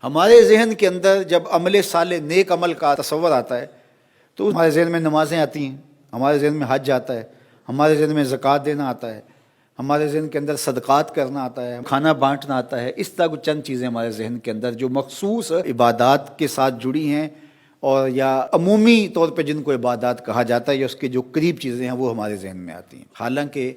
ہمارے ذہن کے اندر جب عمل صالح نیک عمل کا تصور آتا ہے تو ہمارے ذہن میں نمازیں آتی ہیں، ہمارے ذہن میں حج آتا ہے، ہمارے ذہن میں زکوٰۃ دینا آتا ہے، ہمارے ذہن کے اندر صدقات کرنا آتا ہے، کھانا بانٹنا آتا ہے۔ اس طرح کچھ چند چیزیں ہمارے ذہن کے اندر جو مخصوص عبادات کے ساتھ جڑی ہیں اور یا عمومی طور پہ جن کو عبادات کہا جاتا ہے یا اس کے جو قریب چیزیں ہیں وہ ہمارے ذہن میں آتی ہیں۔ حالانکہ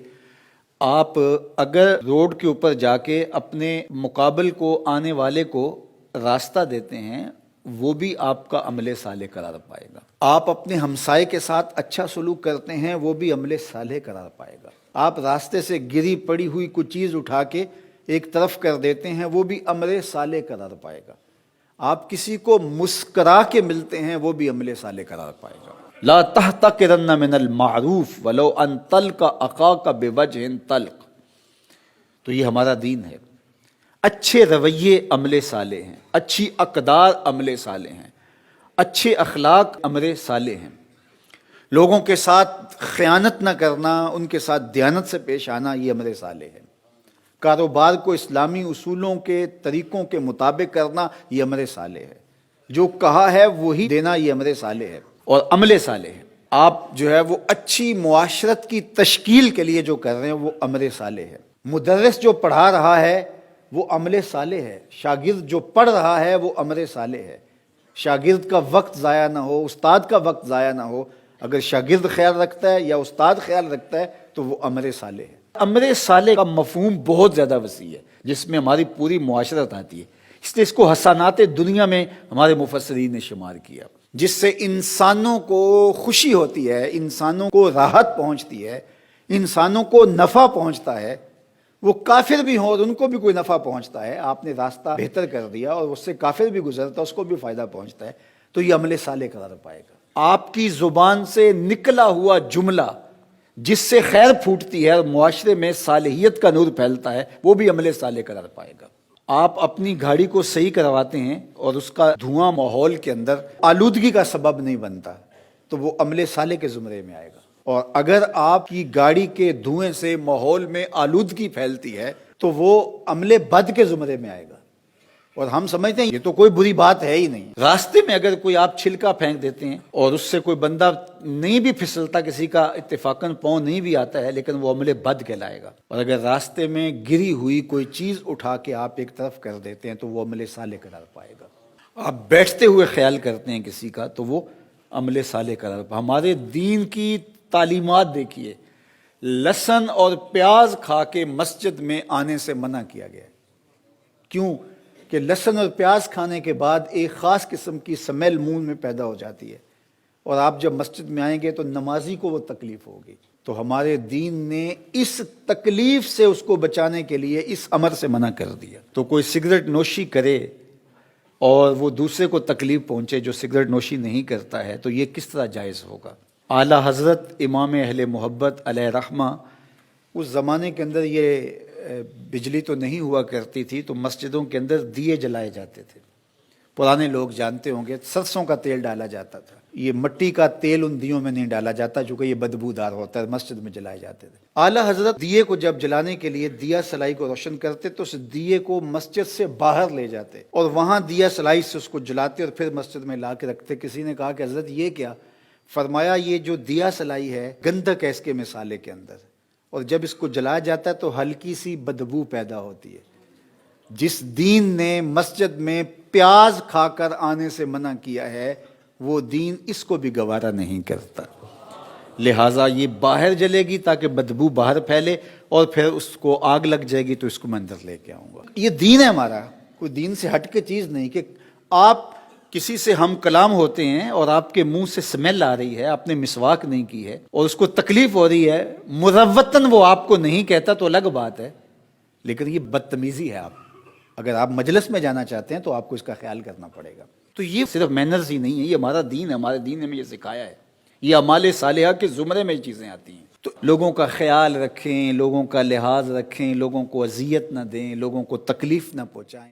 آپ اگر روڈ کے اوپر جا کے اپنے مقابل کو آنے والے کو راستہ دیتے ہیں وہ بھی آپ کا عمل صالح قرار پائے گا۔ آپ اپنے ہمسائے کے ساتھ اچھا سلوک کرتے ہیں وہ بھی عمل صالح قرار پائے گا۔ آپ راستے سے گری پڑی ہوئی کوئی چیز اٹھا کے ایک طرف کر دیتے ہیں وہ بھی عمل صالح قرار پائے گا۔ آپ کسی کو مسکرا کے ملتے ہیں وہ بھی عمل صالح قرار پائے گا۔ لا تحتقرن من المعروف ولو ان تلق اخاک بوجہ طلق، تو یہ ہمارا دین ہے۔ اچھے رویے عمل صالح ہیں، اچھی اقدار عمل صالح ہیں، اچھے اخلاق عمل صالح ہیں۔ لوگوں کے ساتھ خیانت نہ کرنا، ان کے ساتھ دیانت سے پیش آنا، یہ عمل صالح ہے۔ کاروبار کو اسلامی اصولوں کے طریقوں کے مطابق کرنا، یہ عمل صالح ہے۔ جو کہا ہے وہی دینا، یہ عمل صالح ہے اور عمل صالح ہے۔ آپ جو ہے وہ اچھی معاشرت کی تشکیل کے لیے جو کر رہے ہیں وہ عمل صالح ہے۔ مدرس جو پڑھا رہا ہے وہ عمل صالح ہے، شاگرد جو پڑھ رہا ہے وہ عمل صالح ہے۔ شاگرد کا وقت ضائع نہ ہو، استاد کا وقت ضائع نہ ہو۔ اگر شاگرد خیال رکھتا ہے یا استاد خیال رکھتا ہے تو وہ عمل صالح ہے۔ عمل صالح کا مفہوم بہت زیادہ وسیع ہے جس میں ہماری پوری معاشرت آتی ہے، اس لیے اس کو حسنات دنیا میں ہمارے مفسرین نے شمار کیا، جس سے انسانوں کو خوشی ہوتی ہے، انسانوں کو راحت پہنچتی ہے، انسانوں کو نفع پہنچتا ہے۔ وہ کافر بھی ہوں اور ان کو بھی کوئی نفع پہنچتا ہے، آپ نے راستہ بہتر کر دیا اور اس سے کافر بھی گزرتا ہے، اس کو بھی فائدہ پہنچتا ہے، تو یہ عمل صالح قرار پائے گا۔ آپ کی زبان سے نکلا ہوا جملہ جس سے خیر پھوٹتی ہے اور معاشرے میں صالحیت کا نور پھیلتا ہے وہ بھی عمل صالح قرار پائے گا۔ آپ اپنی گاڑی کو صحیح کرواتے ہیں اور اس کا دھواں ماحول کے اندر آلودگی کا سبب نہیں بنتا تو وہ عمل صالح کے زمرے میں آئے گا۔ اور اگر آپ کی گاڑی کے دھوئیں سے ماحول میں آلودگی پھیلتی ہے تو وہ عمل بد کے زمرے میں آئے گا۔ اور ہم سمجھتے ہیں یہ تو کوئی بری بات ہے ہی نہیں۔ راستے میں اگر کوئی آپ چھلکا پھینک دیتے ہیں اور اس سے کوئی بندہ نہیں بھی پھسلتا، کسی کا اتفاقاً پاؤں نہیں بھی آتا ہے، لیکن وہ عمل بد کہلائے گا۔ اور اگر راستے میں گری ہوئی کوئی چیز اٹھا کے آپ ایک طرف کر دیتے ہیں تو وہ عمل صالح قرار پائے گا۔ آپ بیٹھتے ہوئے خیال کرتے ہیں کسی کا تو وہ عمل صالح قرار پائے۔ ہمارے دین کی تعلیمات دیکھیے، لہسن اور پیاز کھا کے مسجد میں آنے سے منع کیا گیا ہے۔ کیوں؟ کہ لہسن اور پیاز کھانے کے بعد ایک خاص قسم کی سمیل منہ میں پیدا ہو جاتی ہے اور آپ جب مسجد میں آئیں گے تو نمازی کو وہ تکلیف ہوگی۔ تو ہمارے دین نے اس تکلیف سے اس کو بچانے کے لیے اس امر سے منع کر دیا۔ تو کوئی سگریٹ نوشی کرے اور وہ دوسرے کو تکلیف پہنچے جو سگریٹ نوشی نہیں کرتا ہے تو یہ کس طرح جائز ہوگا؟ اعلیٰ حضرت امام اہل محبت علیہ رحمہ، اس زمانے کے اندر یہ بجلی تو نہیں ہوا کرتی تھی تو مسجدوں کے اندر دیے جلائے جاتے تھے۔ پرانے لوگ جانتے ہوں گے سرسوں کا تیل ڈالا جاتا تھا، یہ مٹی کا تیل ان دیوں میں نہیں ڈالا جاتا چونکہ یہ بدبودار ہوتا ہے، مسجد میں جلائے جاتے تھے۔ اعلیٰ حضرت دیے کو جب جلانے کے لیے دیا سلائی کو روشن کرتے تو اس دیے کو مسجد سے باہر لے جاتے اور وہاں دیا سلائی سے اس کو جلاتے اور پھر مسجد میں لا کے رکھتے۔ کسی نے کہا کہ حضرت یہ کیا؟ فرمایا یہ جو دیا سلائی ہے گندھک ہے اس کے مسالے کے اندر، اور جب اس کو جلایا جاتا ہے تو ہلکی سی بدبو پیدا ہوتی ہے۔ جس دین نے مسجد میں پیاز کھا کر آنے سے منع کیا ہے وہ دین اس کو بھی گوارا نہیں کرتا، لہٰذا یہ باہر جلے گی تاکہ بدبو باہر پھیلے اور پھر اس کو آگ لگ جائے گی تو اس کو میں اندر لے کے آؤں گا۔ یہ دین ہے ہمارا، کوئی دین سے ہٹ کے چیز نہیں کہ آپ کسی سے ہم کلام ہوتے ہیں اور آپ کے منہ سے سمیل آ رہی ہے، آپ نے مسواک نہیں کی ہے اور اس کو تکلیف ہو رہی ہے، مروتاً وہ آپ کو نہیں کہتا تو الگ بات ہے، لیکن یہ بدتمیزی ہے۔ اگر آپ مجلس میں جانا چاہتے ہیں تو آپ کو اس کا خیال کرنا پڑے گا۔ تو یہ صرف مینرز ہی نہیں ہے، یہ ہمارا دین ہے، ہمارے دین نے ہمیں یہ سکھایا ہے، یہ اعمال صالحہ کے زمرے میں یہ چیزیں آتی ہیں۔ تو لوگوں کا خیال رکھیں، لوگوں کا لحاظ رکھیں، لوگوں کو اذیت نہ دیں، لوگوں کو تکلیف نہ پہنچائیں۔